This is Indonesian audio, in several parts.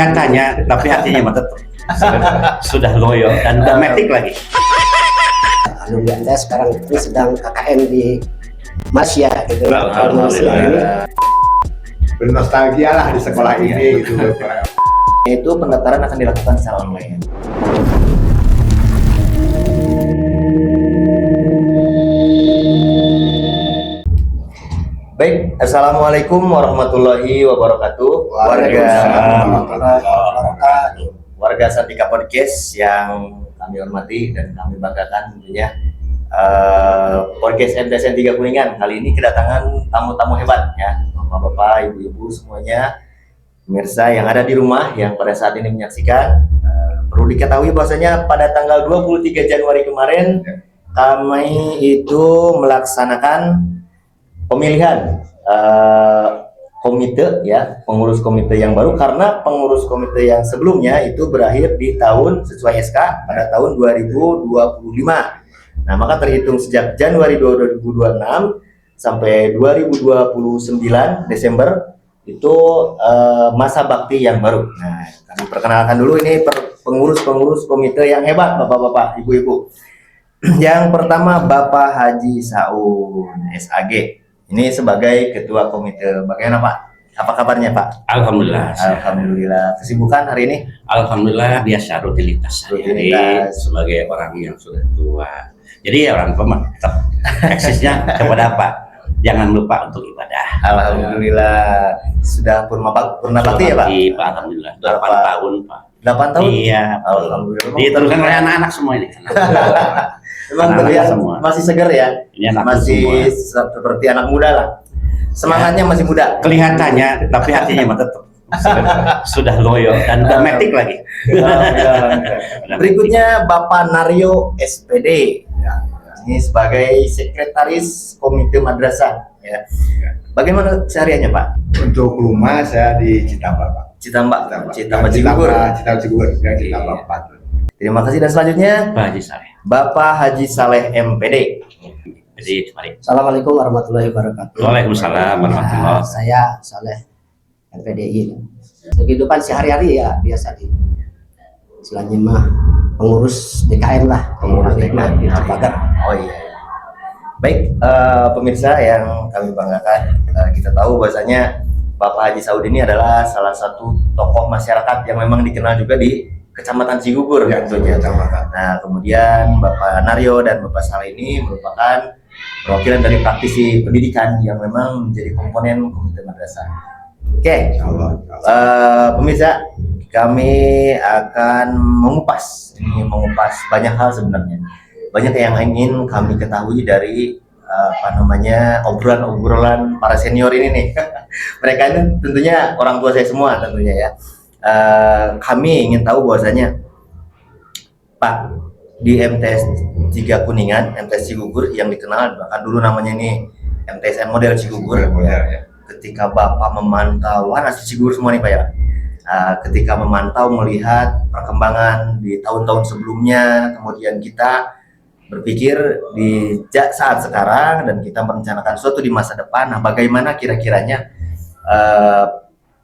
Katanya, tapi hatinya mah tetap sudah loyo dan udah metik lagi. Alhamdulillah sekarang ini sedang KKN di Malaysia gitu. Alhamdulillah. Bernostalgia lah di sekolah ini gitu. Itu pendaftaran akan dilakukan secara online. Baik, assalamualaikum warahmatullahi wabarakatuh. Warga Santika Podcast yang kami hormati dan kami banggakan tentunya. Podcast MTSN 3 Kuningan kali ini kedatangan tamu-tamu hebat ya, bapak-bapak, ibu-ibu semuanya, pemirsa yang ada di rumah yang pada saat ini menyaksikan. Perlu diketahui bahwasanya pada tanggal 23 Januari kemarin kami itu melaksanakan pemilihan komite ya, pengurus komite yang baru, karena pengurus komite yang sebelumnya itu berakhir di tahun sesuai SK pada tahun 2025. Nah, maka terhitung sejak Januari 2026 sampai 2029 Desember itu masa bakti yang baru. Nah, kami perkenalkan dulu ini pengurus-pengurus komite yang hebat, bapak-bapak, ibu-ibu. Yang pertama Bapak Haji Saun SAG. Ini sebagai ketua komite. Bagaimana Pak? Apa kabarnya Pak? Alhamdulillah. Alhamdulillah. Kesibukan hari ini? Alhamdulillah biasa rutinitas. Jadi sebagai orang yang sudah tua. Jadi orang tua mah tetap eksisnya kepada apa? Jangan lupa untuk ibadah. Alhamdulillah. Sudah purna bakti ya Pak? Alhamdulillah. 8 tahun Pak. 8 tahun? Iya. Alhamdulillah. Diteruskan oleh anak-anak semua ini. Memang terlihat masih segar ya, masih seperti anak muda lah, semangatnya masih muda kelihatannya, tapi hatinya mah tetap sudah loyo dan udah metik lagi. Berikutnya Bapak Naryo SPD, ini sebagai sekretaris komite madrasah ya. Bagaimana sehariannya Pak? Untuk rumah saya di Citambak, Pak. Citambak Cigugur. Citambak 4. Terima kasih. Dan selanjutnya Pak Haji Saleh. Bapak Haji Saleh MPD. Jadi, mari. Assalamualaikum warahmatullahi wabarakatuh. Waalaikumsalam warahmatullahi. Saya Saleh MPDI. Kehidupan sehari-hari ya biasa di istilahnya mah pengurus DKM lah, pengurus DKM di Cipagar. Oh iya. Baik, pemirsa yang kami banggakan, kita tahu bahwasanya Bapak Haji Saud ini adalah salah satu tokoh masyarakat yang memang dikenal juga di Kecamatan Cigugur ya, tentunya. Nah, kemudian Bapak Naryo dan Bapak Saleh ini merupakan perwakilan dari praktisi pendidikan yang memang menjadi komponen komite madrasah. Oke, pemirsa, kami akan mengupas banyak hal sebenarnya. Banyak yang ingin kami ketahui dari obrolan para senior ini nih. Mereka ini tentunya orang tua saya semua tentunya ya. Kami ingin tahu bahwasanya Pak, di MTS 3 Kuningan, MTS Cigugur yang dikenal bahkan dulu namanya ini MTSN model Cigugur ya. Ketika Bapak memantau asli Cigugur semua nih Pak ya, ketika memantau melihat perkembangan di tahun-tahun sebelumnya, kemudian kita berpikir di saat sekarang dan kita merencanakan sesuatu di masa depan. Nah, bagaimana kira-kiranya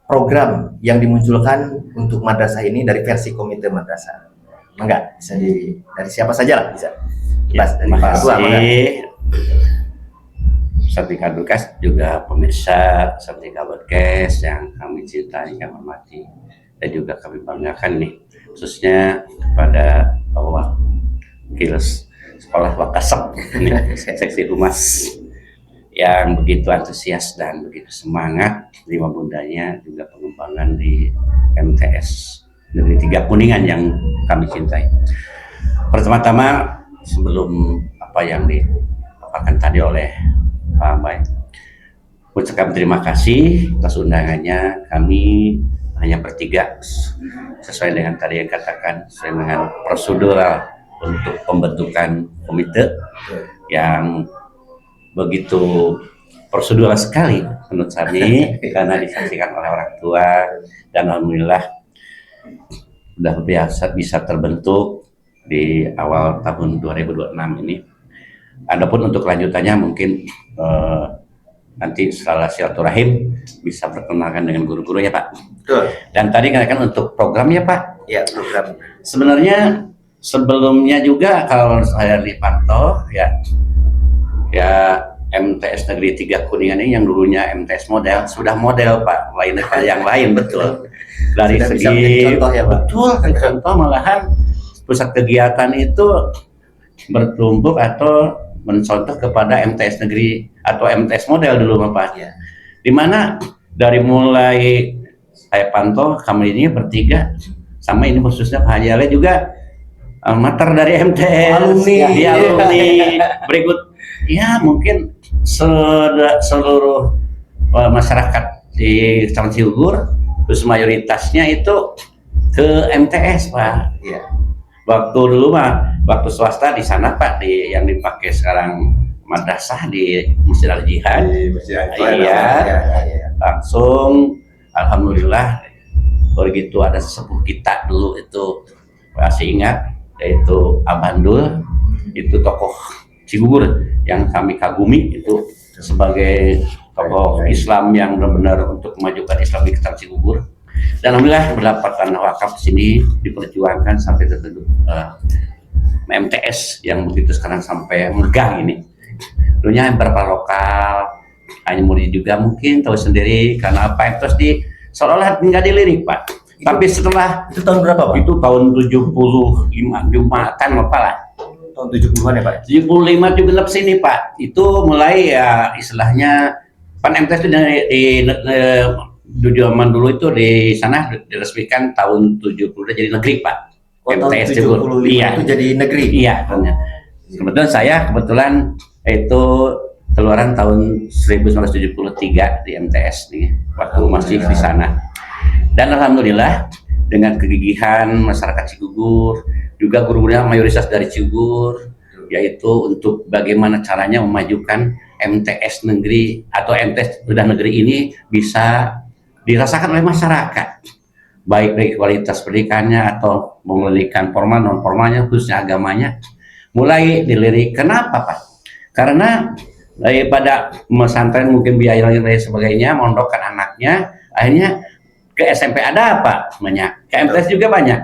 program yang dimunculkan untuk madrasah ini dari versi komite madrasah? Enggak, bisa dari siapa saja lah bisa. Ya, dari Pak Ketua. Santika Podcast juga pemirsa Santika Podcast yang kami cintai, kami hormati, dan juga kami banggakan nih, khususnya kepada Bapak Kiles Sekolah Wakasep Seksi Humas yang begitu antusias dan begitu semangat lima bundanya, juga pengembangan di MTS Negeri 3 Kuningan yang kami cintai. Pertama-tama, sebelum apa yang dipaparkan tadi oleh Pak Bay, ucapkan terima kasih atas undangannya. Kami hanya bertiga, sesuai dengan tadi yang katakan, sesuai dengan prosedural untuk pembentukan komite yang begitu prosedural sekali menurut saya karena disaksikan oleh orang tua, dan alhamdulillah sudah biasa bisa terbentuk di awal tahun 2026 ini. Adapun untuk kelanjutannya mungkin nanti setelah silaturahim bisa berkenalan dengan guru-guru ya Pak. Betul. Dan tadi kan untuk program ya Pak. Ya, program. Sebenarnya sebelumnya juga kalau saya dipantau ya MTS Negeri 3 Kuningan ini yang dulunya MTS model sudah model Pak, lain daripada yang lain betul. Dari Sudah bisa segi menjadi contoh ya, Pak? betul, contoh malahan pusat kegiatan itu bertumpuk atau mencontoh kepada MTS Negeri atau MTS model dulu Pak. Ya. Dimana dari mulai saya pantau kami ini bertiga sama ini khususnya Pak Haji Ale juga mater dari MTS, Alumni. dia alumni berikut ya mungkin seluruh masyarakat di Kecamatan Ciugur terus mayoritasnya itu ke MTS Pak. Iya. Waktu dulu mah waktu swasta di sana Pak yang dipakai sekarang madrasah di Masjid Al Jihad. Di Masjid Al Jihad. Iya. Ya. Langsung alhamdulillah begitu ada sesepuh kita dulu itu masih ingat yaitu Abandul, itu tokoh Cigugur yang kami kagumi itu sebagai tokoh Islam yang benar-benar untuk memajukan Islam di Kecamatan Cigugur. Dan alhamdulillah berdapat tanah wakaf di sini diperjuangkan sampai tertentu MTS yang begitu sekarang sampai megah ini. Dulunya beberapa lokal, hanya murid juga mungkin tahu sendiri karena apa terus di seolah-olah tinggal dilirik Pak. Tapi setelah Itu tahun berapa, Pak? itu tahun 75 Jumatan apa lah. Tahun 70-an ya, Pak? 75 juga di sini Pak. Itu mulai ya istilahnya Pan MTS itu di zaman dulu itu di sana diresmikan tahun 70 jadi negeri Pak. Oh, tahun MTS 75 iya. itu jadi negeri? Iya. Kebetulan saya itu keluaran tahun 1973 di MTS nih, waktu masih di sana. Dan alhamdulillah dengan kegigihan masyarakat Cigugur, juga guru-gurunya mayoritas dari Cigugur, yaitu untuk bagaimana caranya memajukan MTS negeri atau MTS sudah negeri ini bisa dirasakan oleh masyarakat, baik dari kualitas pendidikannya atau mengelilikan formal non formalnya khususnya agamanya, mulai dilirik. Kenapa Pak? Karena daripada pesantren mungkin biaya dan lain sebagainya, mondokkan anaknya, akhirnya ke SMP ada apa banyak, ke MTS juga banyak.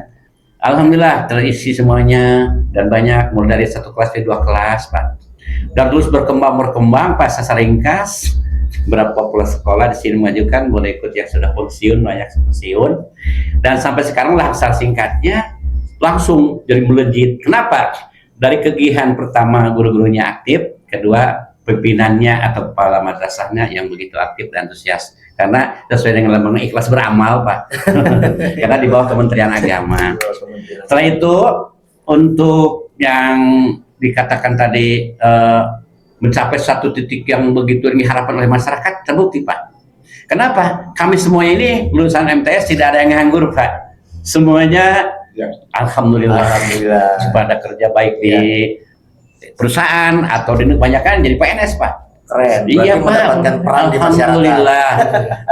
Alhamdulillah terisi semuanya dan banyak mulai dari 1 kelas ke 2 kelas Pak. Dan terus berkembang pas saya ringkas berapa puluh sekolah di sini memajukan, boleh ikut yang sudah pensiun, banyak pensiun, dan sampai sekarang lah secara singkatnya langsung jadi melejit. Kenapa? Dari kegiatan pertama guru-gurunya aktif, kedua pimpinannya atau kepala madrasahnya yang begitu aktif dan antusias. Karena sesuai dengan lambang ikhlas beramal Pak. Karena di bawah Kementerian Agama. Setelah itu untuk yang dikatakan tadi mencapai satu titik yang begitu harapan oleh masyarakat terbukti Pak. Kenapa? Kami semua ini lulusan MTS tidak ada yang nganggur Pak. Semuanya Ya. alhamdulillah pada kerja baik di perusahaan atau di kebanyakan jadi PNS Pak. Keren. Iya Pak, Mendapatkan peran di masyarakat. alhamdulillah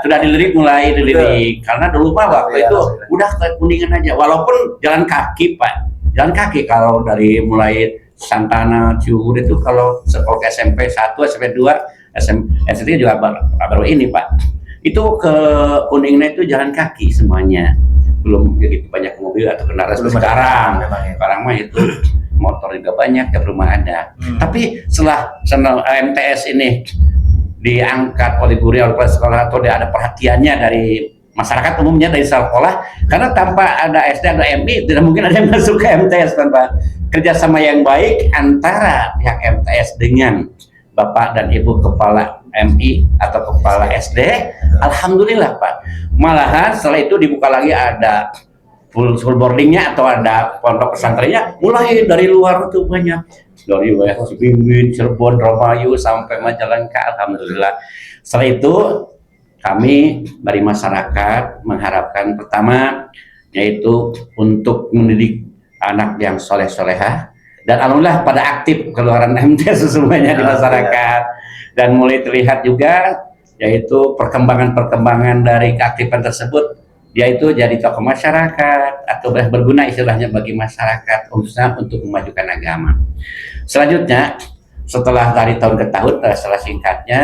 sudah mulai dilirik karena dulu Pak waktu itu udah ke Kuningan aja, walaupun jalan kaki Pak, jalan kaki kalau dari mulai Santana Ciugur itu kalau sekolah ke SMP 1, SMP 2, SMP juga baru ini Pak, itu ke Kuningan itu jalan kaki semuanya, belum begitu banyak mobil atau kendaraan sekarang. Sekarang mah itu motor juga banyak, ya rumah ada. Tapi setelah MTS ini diangkat oleh guru oleh kepala sekolah atau ada perhatiannya dari masyarakat umumnya dari sekolah, karena tanpa ada SD atau MI tidak mungkin ada yang masuk ke MTS tanpa kerjasama yang baik antara pihak MTS dengan Bapak dan Ibu Kepala MI atau Kepala SD. Alhamdulillah Pak, malahan setelah itu dibuka lagi ada full school boardingnya atau ada pondok pesantrennya mulai dari luar tuh banyak, dari wilayah Cibimbing, Cirebon, Romayu sampai Majalengka. Alhamdulillah. Setelah itu kami dari masyarakat mengharapkan pertama yaitu untuk mendidik anak yang soleh-solehah, dan alhamdulillah pada aktif keluaran MTS semuanya di masyarakat, dan mulai terlihat juga yaitu perkembangan dari keaktifan tersebut, yaitu jadi tokoh masyarakat atau berguna istilahnya bagi masyarakat khususnya untuk memajukan agama. Selanjutnya setelah dari tahun ke tahun, setelah singkatnya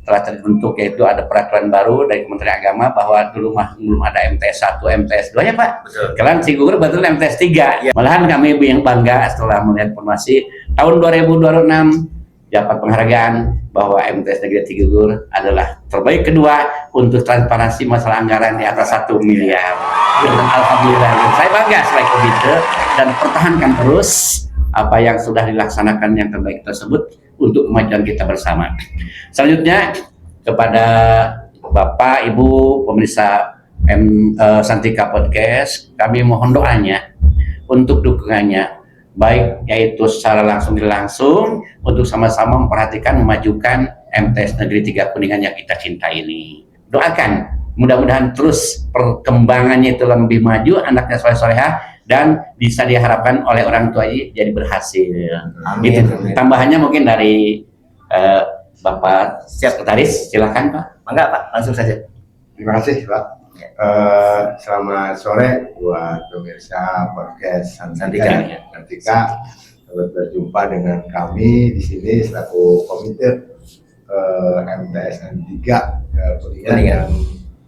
telah terbentuk, yaitu ada peraturan baru dari Kementerian Agama bahwa dulu belum ada MTS 1, MTS 2 ya Pak. Betul. Kalian Cigugur betul MTS 3. Malahan kami yang bangga setelah melihat informasi tahun 2026 dapat penghargaan bahwa MTS Negeri Cigugur adalah terbaik kedua untuk transparansi masalah anggaran di atas 1 miliar. Dan alhamdulillah saya bangga sebagai komite dan pertahankan terus apa yang sudah dilaksanakan yang terbaik tersebut untuk kemajuan kita bersama. Selanjutnya kepada Bapak, Ibu, pemirsa Santika Podcast, kami mohon doanya untuk dukungannya, baik yaitu secara langsung untuk sama-sama memperhatikan memajukan MTS Negeri 3 Kuningan yang kita cinta ini. Doakan mudah-mudahan terus perkembangannya itu lebih maju, anaknya soleh-solehah, dan bisa diharapkan oleh orang tua jadi berhasil. Amin. Gitu. Tambahannya mungkin dari Bapak Sekretaris, silakan Pak. Mangga Pak, langsung saja. Terima kasih Pak. Selamat sore buat pemirsa podcast Santika. Selamat berjumpa dengan kami di sini selaku komite MTS 3 Kuningan yang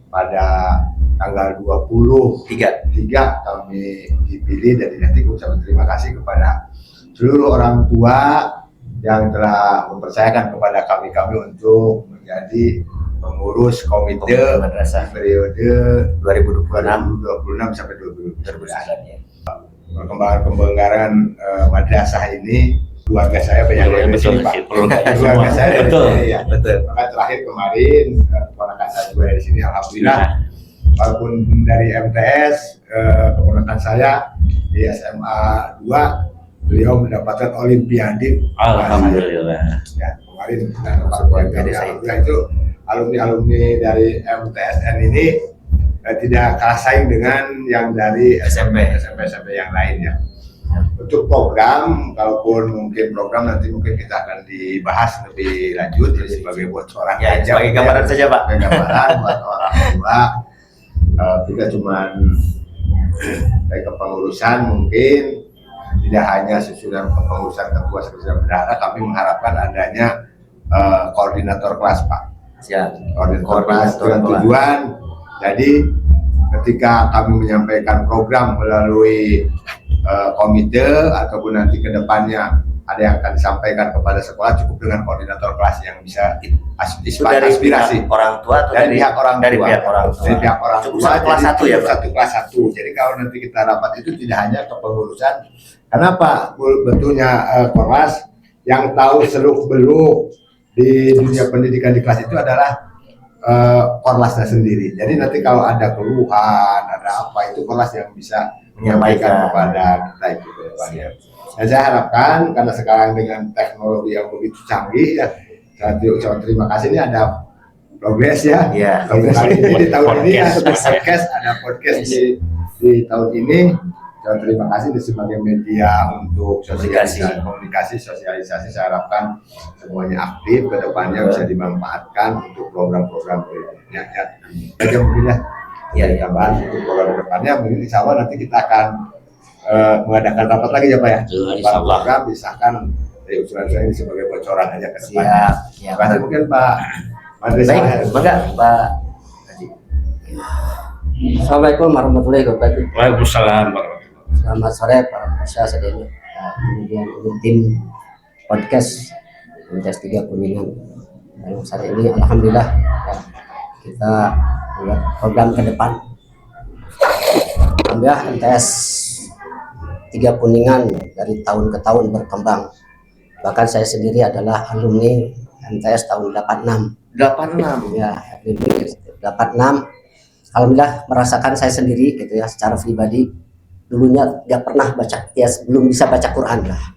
pada tanggal 23 kami dipilih, dan nanti ucapan terima kasih kepada seluruh orang tua yang telah mempercayakan kepada kami untuk menjadi pengurus komite madrasah periode 2026 sampai 2029. Perkembangan madrasah ini keluarga saya banyak yang di sini Pak. Keluarga saya dari sini ya. Betul. Maka terakhir kemarin keponakan saya juga dari sini, alhamdulillah. Walaupun dari MTS, keponakan saya di SMA 2, beliau mendapatkan Olimpiade. Alhamdulillah. Ya, kemarin kita dapat Olimpiade. Alhamdulillah itu alumni dari MTSN ini tidak kalah saing dengan yang dari SMP yang lain ya. Untuk program, kalaupun mungkin program nanti mungkin kita akan dibahas lebih lanjut, jadi sebagai bocoran ya, aja. sebagai gambaran saja Pak. Sebagai gambaran buat orang tua. Kita cuman dari kepengurusan mungkin tidak hanya susunan kepengurusan ketua sekretaris bendahara, kami mengharapkan adanya koordinator kelas Pak. Siap. Koordinator kelas dengan tujuan, jadi ketika kami menyampaikan program melalui komite ataupun nanti ke depannya ada yang akan disampaikan kepada sekolah, cukup dengan koordinator kelas yang bisa aspirasi orang tua atau dari pihak orang tua. Dari pihak orang tua. Dari pihak orang Cukup tua. satu kelas Jadi 1 ya, Pak? Satu kelas 1. Jadi kalau nanti kita rapat itu tidak hanya kepengurusan. Kenapa betulnya Korlas yang tahu seluk-beluk di dunia pendidikan di kelas itu adalah Korlasnya sendiri. Jadi nanti kalau ada keluhan, ada apa, itu Korlas yang bisa menyampaikan kepada kita itu ke depannya. Dan saya harapkan karena sekarang dengan teknologi yang begitu canggih ya, saya ucapkan terima kasih, ini ada progres ya. Iya. Progres ini di tahun ini ada podcast di tahun ini. Dan terima kasih sebagai media untuk komunikasi, sosialisasi. Saya harapkan semuanya aktif, ke depannya bisa dimanfaatkan untuk program-program berikutnya. Ya, mungkin ya tambahan untuk program depannya, mungkin insya Allah nanti kita akan mengadakan rapat lagi ya Pak ya. Program disahkan dari usulan-usulan ini sebagai bocoran aja ke depannya. Terima kasih mungkin Pak Madris. Baik, mangga Pak Haji. Assalamualaikum warahmatullahi wabarakatuh. Waalaikumsalam. Selamat sore para pemirsa sedaya. Kemudian untuk tim podcast MTS 3 Kuningan. Dan saat ini alhamdulillah ya, kita buat program ke depan. Alhamdulillah MTS 3 Kuningan dari tahun ke tahun berkembang. Bahkan saya sendiri adalah alumni MTS tahun 86. Ya, alumni 86. Alhamdulillah merasakan saya sendiri gitu ya, secara pribadi dulunya nggak pernah baca, ya belum bisa baca Quran lah,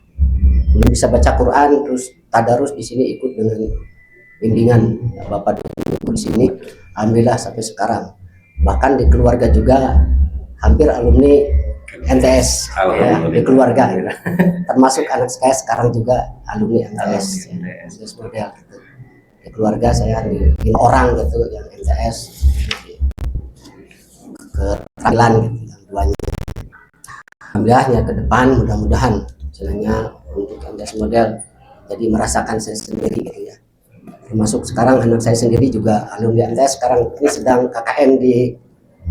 belum bisa baca Quran, terus tadarus di sini ikut dengan bimbingan Bapak di sini, alhamdulillah sampai sekarang. Bahkan di keluarga juga hampir alumni MTS ya, di keluarga ya. Termasuk anak saya sekarang juga alumni MTS, MTS model gitu. Di keluarga saya di orang gitu yang MTS ke Thailand gitu, duanya. Alhamdulillah ya ke depan mudah-mudahan jalannya untuk MTS model jadi merasakan saya sendiri gitu ya. termasuk sekarang anak saya sendiri juga alumni MTS, sekarang ini sedang KKN di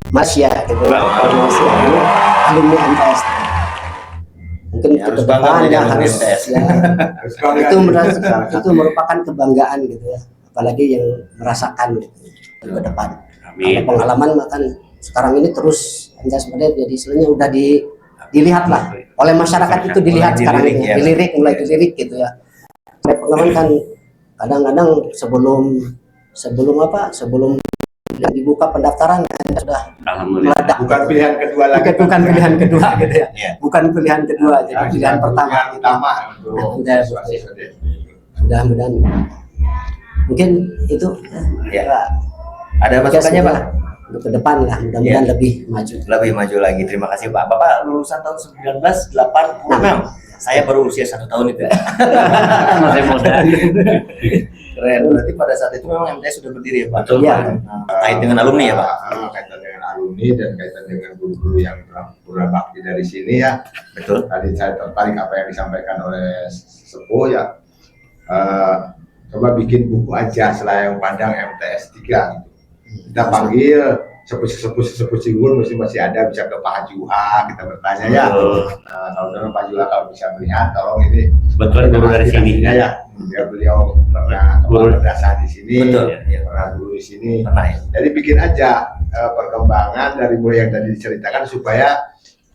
Malaysia gitu. Malaysia ini alumni MTS. Mungkin Ya, ke harus bangga depan menjadi ya alumni harus MTS. ya, itu merupakan kebanggaan gitu ya, apalagi yang merasakan gitu, ke depan. Kalau pengalaman makan sekarang ini terus MTS Merdeka jadi istilahnya udah dilihat lah oleh masyarakat, itu dilihat Mulai sekarang dilirik, ini, ya. mulai dilirik gitu ya. Pengalaman kan kadang-kadang sebelum yang dibuka pendaftaran sudah Alhamdulillah. meledak. Bukan pilihan kedua lagi. Bukan pilihan kedua gitu ya. Iya. Bukan pilihan kedua, jadi pilihan pertama. Utama untuk Udah, siswa-siswa. mudah-mudahan mungkin itu Ya. Pak. Ada masukannya Pak? Untuk ke depan lah, mudah-mudahan lebih maju. Lebih maju lagi. Terima kasih Pak. Bapak lulusan tahun 1986. Saya baru usia 1 tahun itu. Masih muda. Keren. Berarti pada saat itu memang MTS sudah berdiri ya Pak? Betul, Iya. Nah, terkait dengan alumni ya Pak? Kaitan dengan alumni dan kaitan dengan guru-guru yang telah berbakti dari sini ya. Betul. Tadi saya tertarik apa yang disampaikan oleh Sepuh ya. Coba bikin buku aja Selayang Pandang MTS 3 gitu. Kita panggil sepuh Cinggur masih ada, bisa ke Pak Haji Uha, kita bertanya ya. Tahun-tahun Pak Haji Uha kalau bisa melihat, tolong ini Betul, guru dari sini. ya. Beliau pernah Guru. berdasar di sini, Betul. Ya. pernah guru di sini. Pernah ya? Jadi bikin aja perkembangan dari mulai yang tadi diceritakan supaya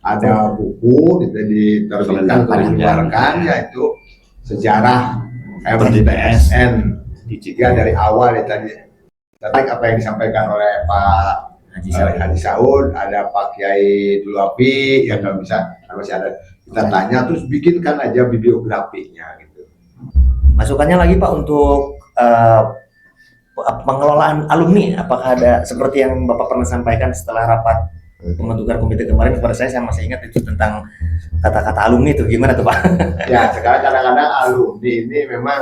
ada buku diterbitkan, dikeluarkan, yaitu sejarah MTSN di 3 dari awal ya tadi. Tertarik apa yang disampaikan oleh Pak Haji Saud, ada Pak Kiai Dulapi, yang kalau bisa kalau masih ada kita tanya, terus bikinkan aja bibliografinya gitu. Masukannya lagi Pak untuk pengelolaan alumni, apakah ada seperti yang Bapak pernah sampaikan setelah rapat pembentukan komite kemarin kepada saya masih ingat itu tentang kata-kata alumni itu gimana tuh Pak? Ya sekarang kadang-kadang alumni ini memang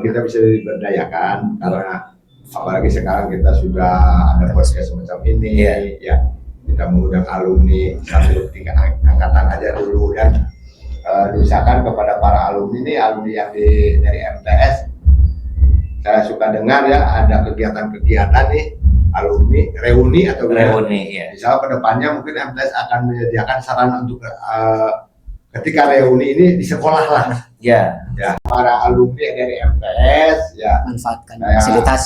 kita bisa diberdayakan karena apalagi sekarang kita sudah ada podcast semacam ini ya, kita mengundang alumni 1-3 angkatan aja dulu dan diusahakan kepada para alumni ini, alumni yang dari MTS. Saya suka dengar ya ada kegiatan-kegiatan nih alumni reuni atau Reuni ya. misalnya kedepannya mungkin MTS akan menyediakan sarana untuk ketika reuni ini di sekolah lah Ya. ya, para alumni dari MTS ya Manfaatkan Saya- fasilitas.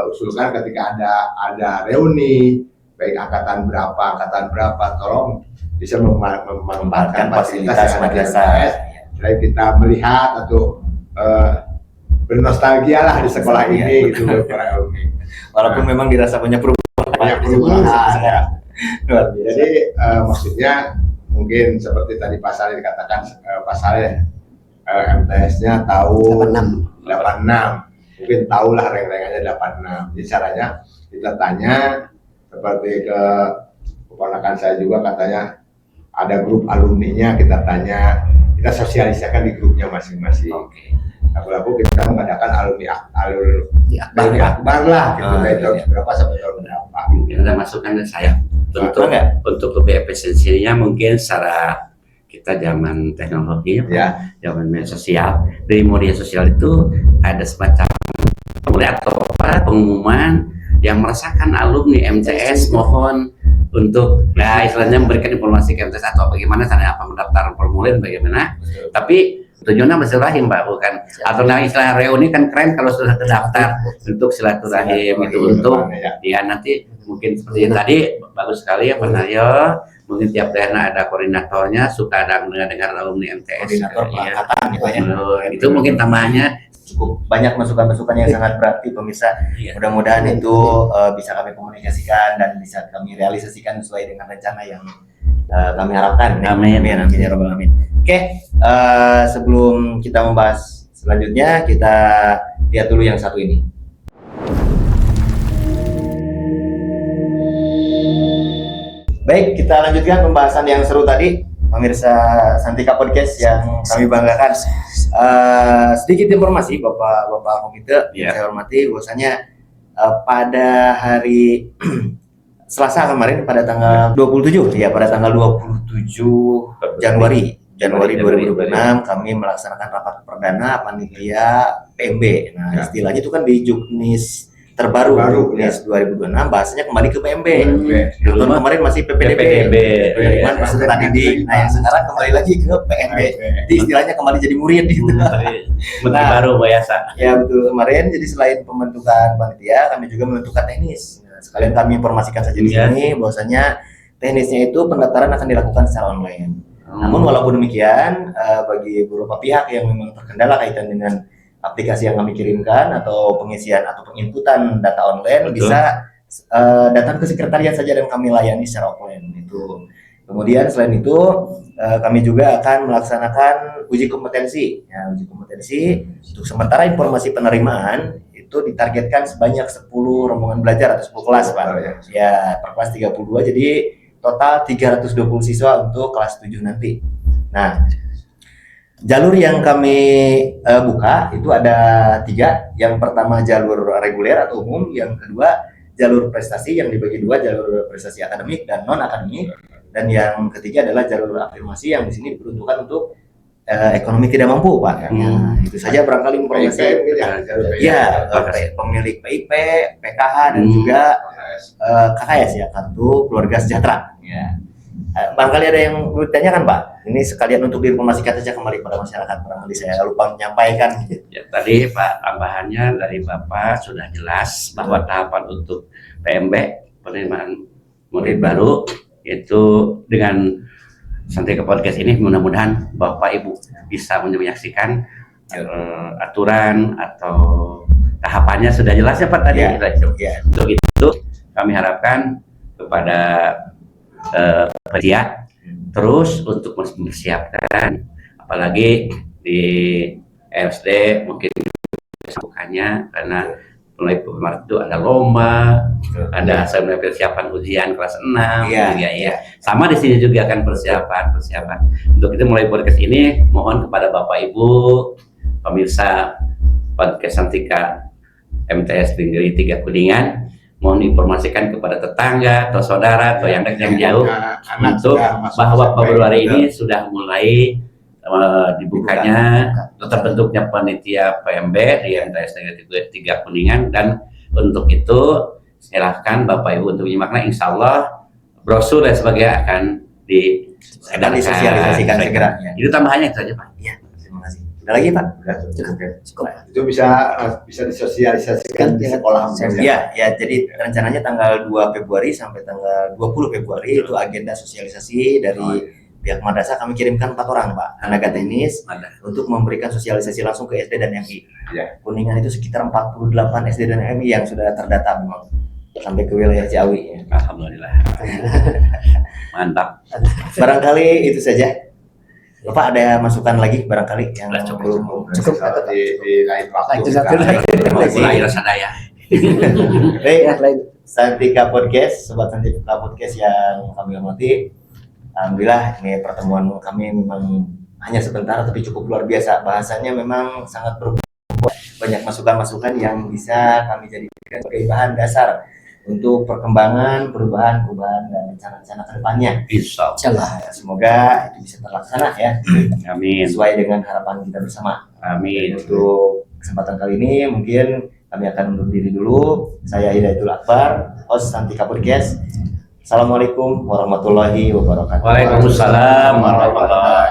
usulkan ketika ada reuni baik angkatan berapa tolong bisa memanfaatkan fasilitas yang ada di madrasah. MTS. Selain kita melihat atau bernostalgia lah di sekolah Iya, ini gitu buat para alumni. Walaupun memang dirasa banyak perubahan. Banyak perubahan ya. Luar biasa. Jadi maksudnya mungkin seperti tadi Pak Saleh dikatakan, Pak Saleh MTS-nya tahun 86, mungkin tahulah reng-rengannya 86. Jadi caranya kita tanya seperti ke keponakan saya juga, katanya ada grup alumninya, kita tanya, kita sosialisasikan di grupnya masing-masing. Oke. Lalu kita mengadakan alumni Di akbar. akbar lah, gitu dari tahun iya. berapa sampai tahun berapa. Mungkin ada masukan dari saya untuk Enggak? untuk lebih efisiensinya mungkin secara kita zaman teknologi Ya. zaman media sosial. Dari media sosial itu ada semacam atau pengumuman yang merasakan alumni MTS mohon untuk istilahnya memberikan informasi ke MTS atau bagaimana caranya, apa pendaftaran formulir bagaimana, tapi tujuannya bersilaturahim Pak, bukan atau istilah reuni kan keren kalau sudah terdaftar untuk silaturahim itu untuk ya nanti mungkin seperti yang tadi bagus sekali ya Pak Naryo, mungkin tiap daerah ada koordinatornya, suka ada mendengar alumni MTS Koordinator ya. pelakatan gitu ya. Itu mungkin tambahannya Cukup banyak masukan-masukan yang sangat berarti pemirsa. Iya. Mudah-mudahan itu bisa kami komunikasikan dan bisa kami realisasikan sesuai dengan rencana yang kami harapkan. Amin. Amin ya rabbal alamin. Oke, sebelum kita membahas selanjutnya, kita lihat dulu yang satu ini. Baik, kita lanjutkan pembahasan yang seru tadi, pemirsa Santika Podcast yang kami banggakan. Sedikit informasi Bapak Komite yang saya hormati, bahwasanya pada hari Selasa kemarin pada tanggal 27 ya, pada tanggal 27 Januari Januari 2026 kami melaksanakan rapat perdana panitia PMB. Nah, istilahnya itu kan di Juknis terbaru Juknis 2026 bahasanya kembali ke PMB. Tahun kemarin masih PPDB. Penerimaan peserta didik. Nah, yang sekarang kembali lagi ke PMB. Jadi istilahnya kembali jadi murid gitu. Menteri baru biasa. Ya betul, kemarin jadi selain pembentukan panitia, kami juga menentukan teknis. Nah, sekalian kami informasikan saja di sini bahwasanya teknisnya itu pendaftaran akan dilakukan secara online. Namun walaupun demikian, bagi beberapa pihak yang memang terkendala kaitan dengan aplikasi yang kami kirimkan atau pengisian atau penginputan data online, bisa datang ke sekretariat saja dan kami layani secara offline itu. Kemudian selain itu kami juga akan melaksanakan uji kompetensi. Ya, uji kompetensi untuk sementara informasi penerimaan itu ditargetkan sebanyak 10 rombongan belajar atau 10 kelas, Pak. Ya, per kelas 32, jadi total 320 siswa untuk kelas 7 nanti. Nah, jalur yang kami buka itu ada 3. Yang pertama jalur reguler atau umum, yang kedua jalur prestasi yang dibagi 2, jalur prestasi akademik dan non akademik, dan yang ketiga adalah jalur afirmasi yang di sini diperuntukkan untuk ekonomi tidak mampu, Pak. Nah, itu saja barangkali informasi. Ya, pemilik PIP, PKH dan juga KKS ya, kartu keluarga sejahtera. Ya. Barangkali ada yang ditanyakan, Pak. Ini sekalian untuk diinformasikan saja kembali pada masyarakat. Barangkali saya lupa menyampaikan. Ya, tadi Pak, tambahannya dari Bapak sudah jelas bahwa tahapan untuk PMB penerimaan murid baru itu dengan Santika Podcast ini mudah-mudahan Bapak Ibu bisa menyaksikan aturan atau tahapannya sudah jelas ya Pak tadi. Ya. Untuk itu kami harapkan kepada panitia terus untuk mempersiapkan, apalagi di SD mungkin bukannya karena mulai Maret itu ada lomba, ada sebenarnya persiapan ujian kelas 6, ya. Sama di sini juga akan persiapan. Untuk itu mulai podcast ini mohon kepada Bapak Ibu pemirsa podcast Santika MTS Negeri 3 Kuningan, mohon informasikan kepada tetangga atau saudara atau yang dekat yang jauh untuk bahwa Februari ini sudah mulai dibukanya terbentuknya panitia PMB di MTS Negeri 3 Kuningan, dan untuk itu silahkan Bapak Ibu untuk menyimaknya. Insya Allah brosur dan sebagainya akan disosialisasikan segera. Itu tambahannya itu saja Pak. Iya, terima kasih. Ada lagi Pak? Cukup. Itu bisa disosialisasikan di sekolah. Ya, jadi rencananya tanggal 2 Februari sampai tanggal 20 Februari itu agenda sosialisasi dari pihak madrasah. Kami kirimkan 4 orang Pak, tenaga teknis untuk memberikan sosialisasi langsung ke SD dan MI. Kuningan itu sekitar 48 SD dan MI yang sudah terdata memang sampai ke wilayah Ciawi. Alhamdulillah. Mantap. Barangkali itu saja. Bapak ada masukan lagi barangkali yang belum cukup di lain waktu. Baik, Santika Podcast, sobat Santika Podcast yang kami hormati. Alhamdulillah ini pertemuan kami memang hanya sebentar tapi cukup luar biasa. Bahasanya memang sangat berbobot, banyak masukan-masukan yang bisa kami jadikan sebagai bahan dasar untuk perkembangan, perubahan dan rencana-rencana kedepannya. Insyaallah. Semoga itu bisa terlaksana ya. Amin. Sesuai dengan harapan kita bersama. Amin. Untuk kesempatan kali ini mungkin kami akan undur diri dulu. Saya Hidayatul Akbar, host Santika Podcast. Assalamualaikum warahmatullahi wabarakatuh. Waalaikumsalam warahmatullahi wabarakatuh.